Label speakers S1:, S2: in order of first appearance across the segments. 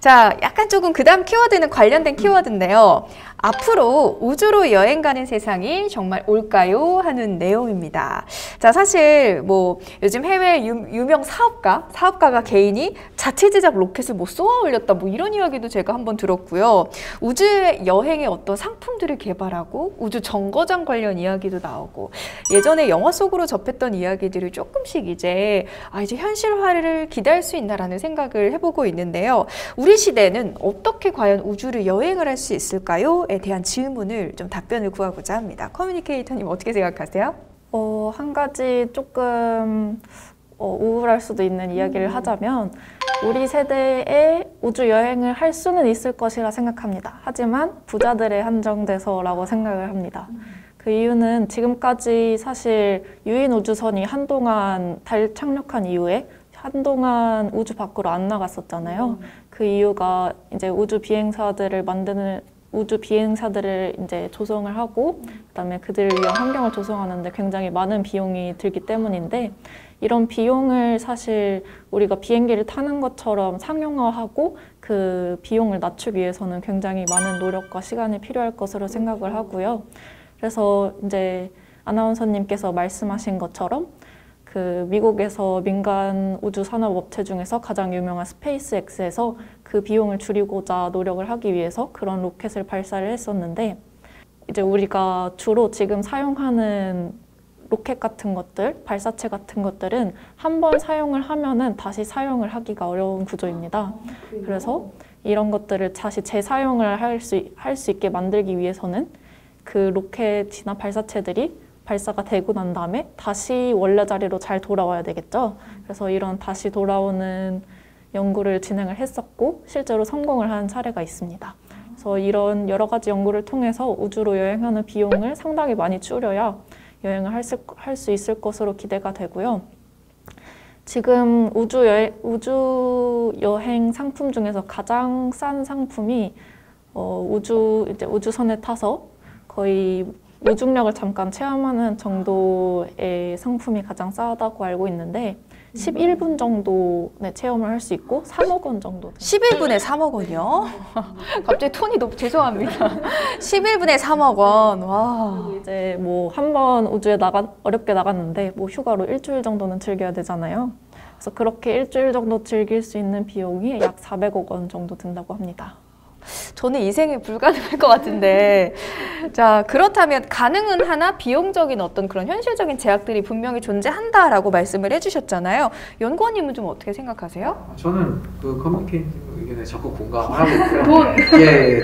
S1: 자, 약간 조금 그 다음 키워드는 관련된 키워드인데요. 앞으로 우주로 여행 가는 세상이 정말 올까요? 하는 내용입니다. 자, 사실 뭐 요즘 해외 유명 사업가가 개인이 자체 제작 로켓을 뭐 쏘아 올렸다 뭐 이런 이야기도 제가 한번 들었고요. 우주 여행의 어떤 상품들을 개발하고 우주 정거장 관련 이야기도 나오고 예전에 영화 속으로 접했던 이야기들을 조금씩 이제 현실화를 기대할 수 있나라는 생각을 해보고 있는데요. 우리 시대는 어떻게 과연 우주를 여행을 할 수 있을까요? 에 대한 질문을 좀 답변을 구하고자 합니다. 커뮤니케이터님 어떻게 생각하세요?
S2: 한 가지 조금 우울할 수도 있는 이야기를 하자면 우리 세대에 우주 여행을 할 수는 있을 것이라 생각합니다. 하지만 부자들에 한정돼서라고 생각을 합니다. 그 이유는 지금까지 사실 유인 우주선이 한동안 달 착륙한 이후에 한동안 우주 밖으로 안 나갔었잖아요. 그 이유가 이제 우주 비행사들을 이제 조성을 하고 그다음에 그들을 위한 환경을 조성하는데 굉장히 많은 비용이 들기 때문인데 이런 비용을 사실 우리가 비행기를 타는 것처럼 상용화하고 그 비용을 낮추기 위해서는 굉장히 많은 노력과 시간이 필요할 것으로 생각을 하고요. 그래서 이제 아나운서님께서 말씀하신 것처럼 그 미국에서 민간 우주 산업 업체 중에서 가장 유명한 스페이스X에서 그 비용을 줄이고자 노력을 하기 위해서 그런 로켓을 발사를 했었는데 이제 우리가 주로 지금 사용하는 로켓 같은 것들, 발사체 같은 것들은 한 번 사용을 하면은 다시 사용을 하기가 어려운 구조입니다. 그래서 이런 것들을 다시 재사용을 할 수 있게 만들기 위해서는 그 로켓이나 발사체들이 발사가 되고 난 다음에 다시 원래 자리로 잘 돌아와야 되겠죠. 그래서 이런 다시 돌아오는 연구를 진행을 했었고 실제로 성공을 한 사례가 있습니다. 그래서 이런 여러 가지 연구를 통해서 우주로 여행하는 비용을 상당히 많이 줄여야 여행을 할 수 있을 것으로 기대가 되고요. 지금 우주 여행 상품 중에서 가장 싼 상품이 우주선에 타서 거의 무중력을 잠깐 체험하는 정도의 상품이 가장 싸다고 알고 있는데 11분 정도 체험을 할 수 있고 3억 원 정도.
S1: 11분에 3억 원이요? 갑자기 톤이 너무 죄송합니다. 11분에 3억 원. 와.
S2: 이제 뭐 한 번 우주에 어렵게 나갔는데 뭐 휴가로 일주일 정도는 즐겨야 되잖아요. 그래서 그렇게 일주일 정도 즐길 수 있는 비용이 약 400억 원 정도 든다고 합니다.
S1: 저는 이 생에 불가능할 것 같은데 자 그렇다면 가능은 하나 비용적인 어떤 그런 현실적인 제약들이 분명히 존재한다라고 말씀을 해주셨잖아요. 연구원님은 좀 어떻게 생각하세요?
S3: 저는 그 커뮤니케이터 의견에 적극 공감하고 있고요. 예,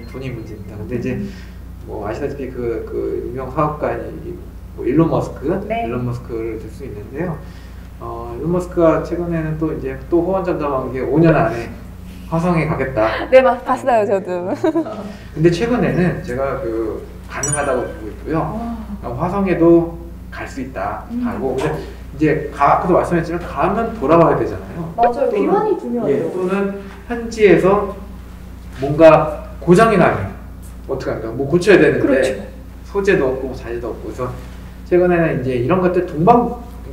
S3: 돈이 문제입니다. 근데 이제 뭐 아시다시피 그 유명 사업가인 뭐 일론 머스크를 들 수 있는데요. 일론 머스크가 최근에는 또 이제 또 호언장담한 게 5년 안에 화성에 가겠다.
S1: 네, 봤어요, 저도.
S3: 근데 최근에는 제가 가능하다고 보고 있고요. 화성에도 갈 수 있다. 가고. 근데 이제 아까도 말씀했지만 가면 돌아와야 되잖아요.
S4: 맞아요. 비만이 중요해요.
S3: 또는 현지에서 뭔가 고장이 나면 어떡합니까? 뭐 고쳐야 되는데
S4: 그렇죠.
S3: 소재도 없고 자재도 없고. 그래서 최근에는 이제 이런 것들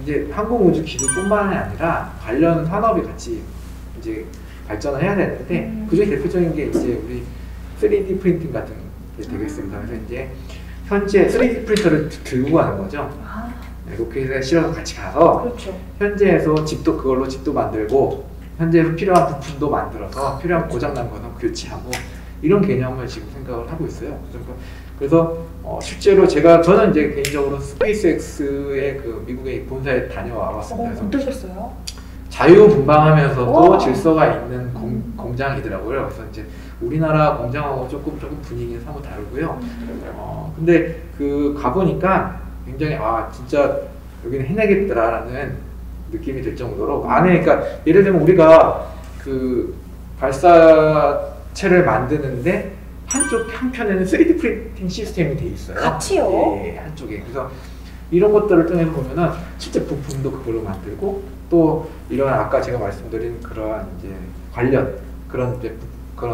S3: 이제 항공우주 기술뿐만이 아니라 관련 산업이 같이 이제 발전을 해야 되는데 그중에 대표적인 게 이제 우리 3D 프린팅 같은 게 되겠습니다. 그래서 이제 현재 3D 프린터를 들고 가는 거죠. 로켓에 실어서 같이 가서
S4: 그렇죠.
S3: 현지에서 그걸로 집도 만들고 현지에서 필요한 부품도 만들어서 필요한 고장난 거는 교체하고 이런 개념을 지금 생각을 하고 있어요. 그래서 실제로 저는 이제 개인적으로 스페이스X의 그 미국의 본사에 다녀와 봤습니다.
S4: 어떠셨어요?
S3: 자유분방하면서도 질서가 있는 공장이더라고요. 그래서 이제 우리나라 공장하고 조금 분위기는 사뭇 다르고요. 근데 가보니까 굉장히 진짜 여기는 해내겠더라라는 느낌이 들 정도로 안에 그러니까 예를 들면 우리가 그 발사체를 만드는데 한편에는 3D 프린팅 시스템이 돼 있어요.
S4: 같이요?
S3: 예, 한쪽에. 그래서 이런 것들을 통해서 보면은 실제 부품도 그걸로 만들고 또 이런 아까 제가 말씀드린 그러한 이제 관련 그런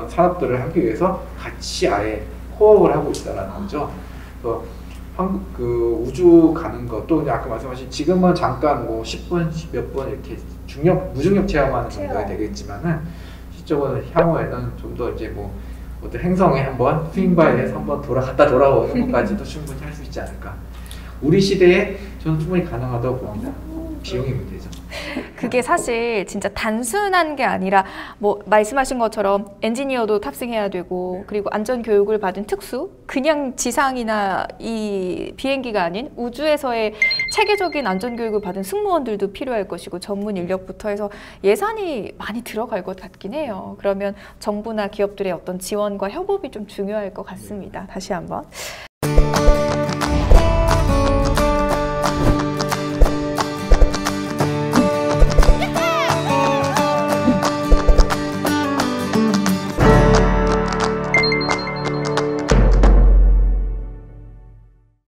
S3: 산업들을 하기 위해서 같이 아예 코업을 하고 있다는 거죠. 그래서 우주 가는 것도 아까 말씀하신 지금은 잠깐 뭐 10분, 몇 분 이렇게 무중력 체험하는 정도가 되겠지만은 실질적으로는 향후에는 좀 더 이제 뭐 어떤 행성에 한번 스윙바에 대해서 한번 갔다 돌아오는 것까지도 충분히 할 수 있지 않을까. 우리 시대에 저는 충분히 가능하다고 봅니다. 비용이 문제죠.
S1: 그게 사실 진짜 단순한 게 아니라 뭐 말씀하신 것처럼 엔지니어도 탑승해야 되고 그리고 안전 교육을 받은 특수 그냥 지상이나 이 비행기가 아닌 우주에서의 체계적인 안전 교육을 받은 승무원들도 필요할 것이고 전문 인력부터 해서 예산이 많이 들어갈 것 같긴 해요. 그러면 정부나 기업들의 어떤 지원과 협업이 좀 중요할 것 같습니다. 다시 한번.